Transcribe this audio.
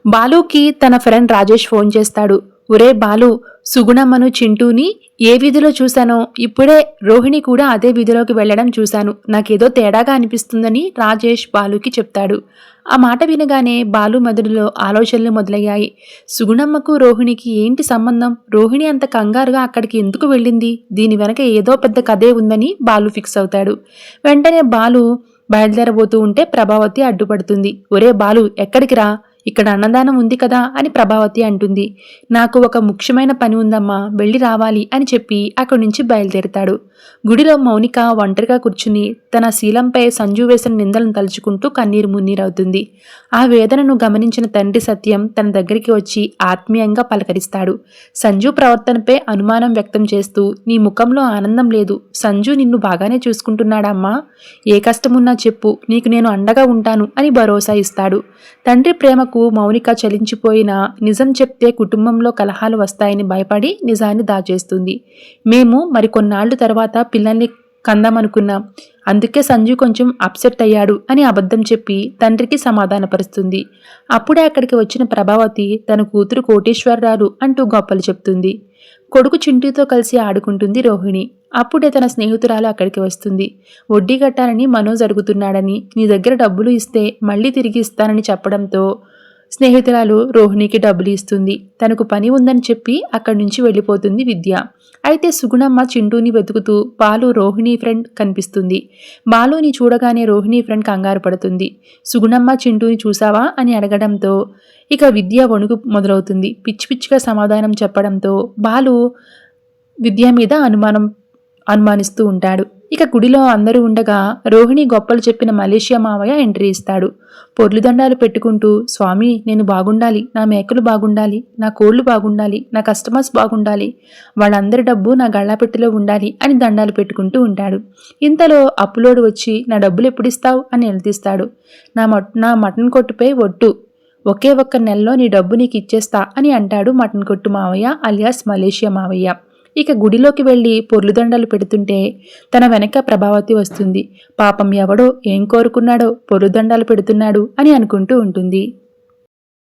బాలుకి తన friend Rajesh phone చేస్తాడు. ఒరే బాలు, సుగుణమ్మను చింటూని ఏ వీధిలో చూశానో ఇప్పుడే రోహిణి కూడా అదే వీధిలోకి వెళ్లడం చూశాను. నాకేదో తేడాగా అనిపిస్తుందని రాజేష్ బాలుకి చెప్తాడు. ఆ మాట వినగానే బాలు మెదడులో ఆలోచనలు మొదలయ్యాయి. సుగుణమ్మకు రోహిణికి ఏంటి సంబంధం? రోహిణి అంత కంగారుగా అక్కడికి ఎందుకు వెళ్ళింది? దీని వెనక ఏదో పెద్ద కథే ఉందని బాలు ఫిక్స్ అవుతాడు. వెంటనే బాలు బయలుదేరబోతూ ఉంటే ప్రభావతి అడ్డుపడుతుంది. ఒరే బాలు, ఎక్కడికి రా? ఇక్కడ అన్నదానం ఉంది కదా అని ప్రభావతి అంటుంది. నాకు ఒక ముఖ్యమైన పని ఉందమ్మా, వెళ్ళి రావాలి అని చెప్పి అక్కడి నుంచి బయలుదేరుతాడు. గుడిలో మౌనిక ఒంటరిగా కూర్చుని తన శీలంపై సంజు వేసిన నిందలను తలుచుకుంటూ కన్నీరు మున్నీరవుతుంది. ఆ వేదనను గమనించిన తండ్రి సత్యం తన దగ్గరికి వచ్చి ఆత్మీయంగా పలకరిస్తాడు. సంజు ప్రవర్తనపై అనుమానం వ్యక్తం చేస్తూ, నీ ముఖంలో ఆనందం లేదు. సంజు నిన్ను బాగానే చూసుకుంటున్నాడమ్మా. ఏ కష్టమున్నా చెప్పు, నీకు నేను అండగా ఉంటాను అని భరోసా ఇస్తాడు. తండ్రి ప్రేమకు మౌనిక చలించిపోయినా నిజం చెప్తే కుటుంబంలో కలహాలు వస్తాయని భయపడి నిజాన్ని దాచేస్తుంది. మేము మరికొన్నాళ్లు తర్వాత పిల్లల్ని కందామనుకున్నాం, అందుకే సంజు కొంచెం అప్సెట్ అయ్యాడు అని అబద్ధం చెప్పి తండ్రికి సమాధానపరుస్తుంది. అప్పుడే అక్కడికి వచ్చిన ప్రభావతి తన కూతురు కోటేశ్వరరాలు అంటూ గొప్పలు చెప్తుంది. కొడుకు చింటూతో కలిసి ఆడుకుంటుంది రోహిణి. అప్పుడే తన స్నేహితురాలు అక్కడికి వస్తుంది. వడ్డీ కట్టాలని మనోజ్ అడుగుతున్నాడని, నీ దగ్గర డబ్బులు ఇస్తే మళ్ళీ తిరిగి ఇస్తానని చెప్పడంతో స్నేహితురాలు రోహిణికి డబ్బులు ఇస్తుంది. తనకు పని ఉందని చెప్పి అక్కడి నుంచి వెళ్ళిపోతుంది విద్య. అయితే సుగుణమ్మ చింటూని వెతుకుతూ బాలు రోహిణి ఫ్రెండ్ కనిపిస్తుంది. బాలుని చూడగానే రోహిణి ఫ్రెండ్ కంగారు పడుతుంది. సుగుణమ్మ చింటూని చూసావా అని అడగడంతో ఇక విద్య వణుకు మొదలవుతుంది. పిచ్చి పిచ్చిగా సమాధానం చెప్పడంతో బాలు విద్య మీద అనుమానిస్తూ ఉంటాడు. ఇక గుడిలో అందరూ ఉండగా రోహిణి గొప్పలు చెప్పిన మలేషియా మావయ్య ఎంట్రీ ఇస్తాడు. పొర్లుదండాలు పెట్టుకుంటూ, స్వామి నేను బాగుండాలి, నా మేకలు బాగుండాలి, నా కోళ్లు బాగుండాలి, నా కస్టమర్స్ బాగుండాలి, వాళ్ళందరి డబ్బు నా గళ్ళాపెట్టిలో ఉండాలి అని దండాలు పెట్టుకుంటూ ఉంటాడు. ఇంతలో అప్పులోడు వచ్చి, నా డబ్బులు ఎప్పుడిస్తావు అని నిలదీస్తాడు. నా మటన్ కొట్టుపై ఒట్టు, ఒకే ఒక్క నెలలో నీ డబ్బు నీకు ఇచ్చేస్తా అని అంటాడు మటన్ కొట్టు మావయ్య అలియాస్ మలేషియా మావయ్య. ఇక గుడిలోకి వెళ్ళి పొర్లుదండలు పెడుతుంటే తన వెనక ప్రభావతి వస్తుంది. పాపం ఎవడో ఏం కోరుకున్నాడో పొర్లుదండాలు పెడుతున్నాడు అని అనుకుంటూ ఉంటుంది.